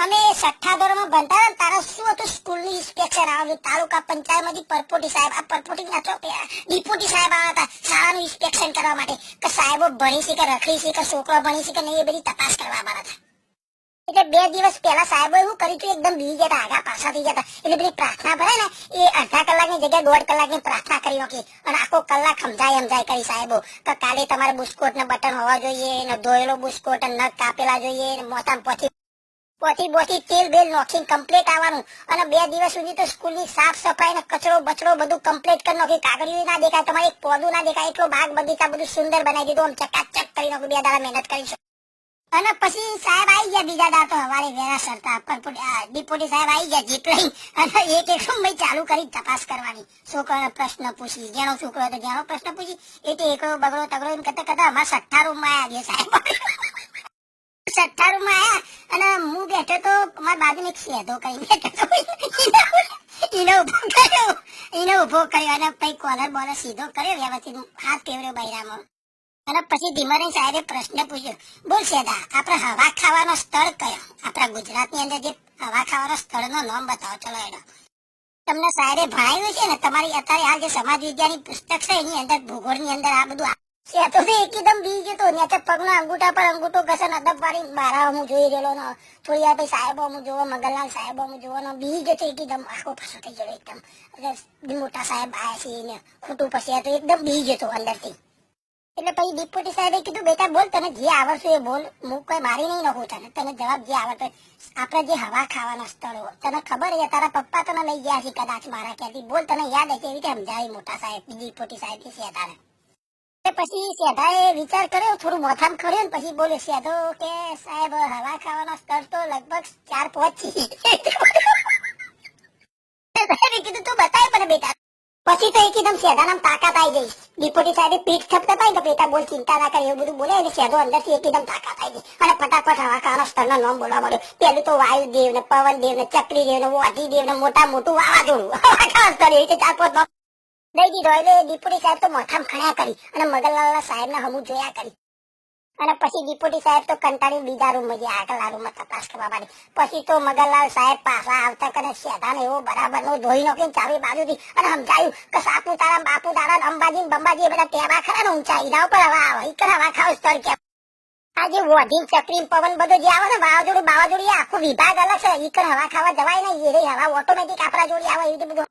અમે છઠ્ઠા ધોરણમાં ભણતા હતા તારા શું હતું સ્કૂલની ઇન્સ્પેક્શન આવે તાલુકા પંચાયતમાંથી પરપોટી સાહેબ આ પરપોટી ના તો ડિપોટી સાહેબ આવ્યા હતા શાળાનું ઇન્સ્પેક્શન કરવા માટે કે સાહેબો ભણી છે કે રખડી છે કે છોકરો ભણી છે કે નહીં એ બધી તપાસ કરવા આવ્યા હતા. એટલે 2 દિવસ પહેલા સાહેબો એવું કર્યું હતું એકદમ બીજી જતા આગા પાછા થઈ જતા એટલે બધી પ્રાર્થના ભરાય ને એ અડધા કલાકની જગ્યાએ 1.5 કલાકની પ્રાર્થના કરી નાખી અને આખો કલાક સમજાય કરી સાહેબો કે કાલે તમારે બુસ્કોટ ને બટન હોવા જોઈએ ને ધોયેલો બુસ્કોટ નખ કાપેલા જોઈએ ને મોતામાં પોથી તેલ બેલ નોખીને કમ્પ્લીટ આવવાનું અને 2 દિવસ સુધી તો સ્કૂલની સાફ સફાઈ ને કચરો બચરો બધું કમ્પ્લીટ કરી નાખી કાગળિયું ના દેખાય તમારે એક પોદું ના દેખાય એટલો બાગ બગીચા બધું સુંદર બનાવી દીધું આમ ચકાચક કરી નાખ્યું 2 દાડા મહેનત કરી અને પછી સાહેબ આવી ગયા બીજા દાડા તો હવારે વેરા સરતા ડિપોટી સાહેબ આવી ગયા જીપ લઈ અને એક ભાઈ ચાલુ કરી તપાસ કરવાની છોકરાને પ્રશ્ન પૂછી જેનો છોકરો હતો જેનો પ્રશ્ન પૂછી એટલે એકડો બગડો તગડો એમ કરતા અમારા 6 રૂમમાં આવ્યા સાહેબ 6 રૂમમાં આવ્યા અને હું બેઠો તો મારા બાજુને એક શેધો કરી બેઠો એને ઉભો કર્યો અને પછી કોલર બોલર સીધો કર્યો વ્યવસ્થિત હાથ કેવડ્યો બૈરામાં અને પછી ધીમા સાહેબે પ્રશ્ન પૂછ્યો બોલ શેધા આપણે હવા ખાવાનો સ્થળ કયો આપણા ગુજરાતની અંદર જે હવા ખાવાનો સ્થળનો નામ બતાવો ચલો એનો તમને સાહેબે ભણાવ્યું છે ને તમારી અત્યારે હાલ જે સમાજ વિદ્યાની પુસ્તક છે એની અંદર ભૂગોળની અંદર આ બધું તો એકદમ બી જતો ત્યાં પગના અંગૂઠા પર અંગૂઠો ઘસન અદબ વાળી મારા હું જોઈ રહેલો ને થોડી વાર પછી સાહેબો હું જોવો મગનલાલ સાહેબો હું જોવો ને બી જતો એકદમ આખો પાછો થઈ ગયો એકદમ મોટા સાહેબ આવ્યા છે ને ખોટું પછી તો એકદમ બી જતો અંદરથી એટલે પછી ડિપ્યુટી સાહેબે કીધું બેટા બોલ તને જે આવડતું એ બોલ હું કોઈ મારી નહીં નાખું તને જવાબ જે આવડતો આપણે જે હવા ખાવાના સ્થળો તને ખબર છે તારા પપ્પા તને લઈ ગયા છે કદાચ મારા ક્યાંથી બોલ તને યાદ હશે એવી રીતે સમજાવી મોટા સાહેબ ડિપ્યુટી સાહેબ શેઠાને પછી શેઠાએ વિચાર કર્યો થોડું મોથામ ખોલ્યો ને પછી બોલ્યો શેઠો કે સાહેબ હવા ખાવાના સ્થળ તો લગભગ 4-5 છે કીધું તું બતાય મને બેટા પછી તો એકદમ શેઠાનામ તાકાત આવી ગઈ ડિપ્યુટી સાહેબે પીઠ થપથપાઈ તો બેટા બોલ ચિંતા ના કરે એવું બધું બોલે એટલે શેઠો અંદરથી એકદમ તાકાત આવી ગઈ અને ફટાફટ હવા ખાવાના સ્થળના નામ બોલવા મળ્યો પેલું તો વાયુદેવ ને પવનદેવ ને ચક્રીદેવ ને વાટીદેવ ને મોટું વાવાઝોડું હવા ખાવા સ્થળ એવી રીતે 4-5 દઈ દીધો એટલે ડિપ્યુટી સાહેબ તો મોથામ ખણ્યા કરી અને મગનલાલ સાહેબના હમું જોયા કરી અને પછી ડિપ્યુટી સાહેબ તો કંટાળી બીજા રૂમમાં ગયા આગલા રૂમમાં તપાસ કરવા માટે પછી તો મગનલાલ સાહેબ પાછા આવતા કરે શેઠાને એવો બરાબર નો ધોઈ નાખીને ચાવી બાજુથી અને સમજાયું કે સાપુતારા બાપુતારા અંબાજી બંબાજી બધા ટેબા ખરા ને ઊંચા એના ઉપર હવા ખાવ સ્થળ કે આજે વોઢી ચક્રી પવન બધો જે આવે ને વાવાઝોડું આખો વિભાગ અલગ છે ઈકર હવા ખાવા જવાય ને એ હવા ઓટોમેટિક આપણા જોડે આવે એવી બધું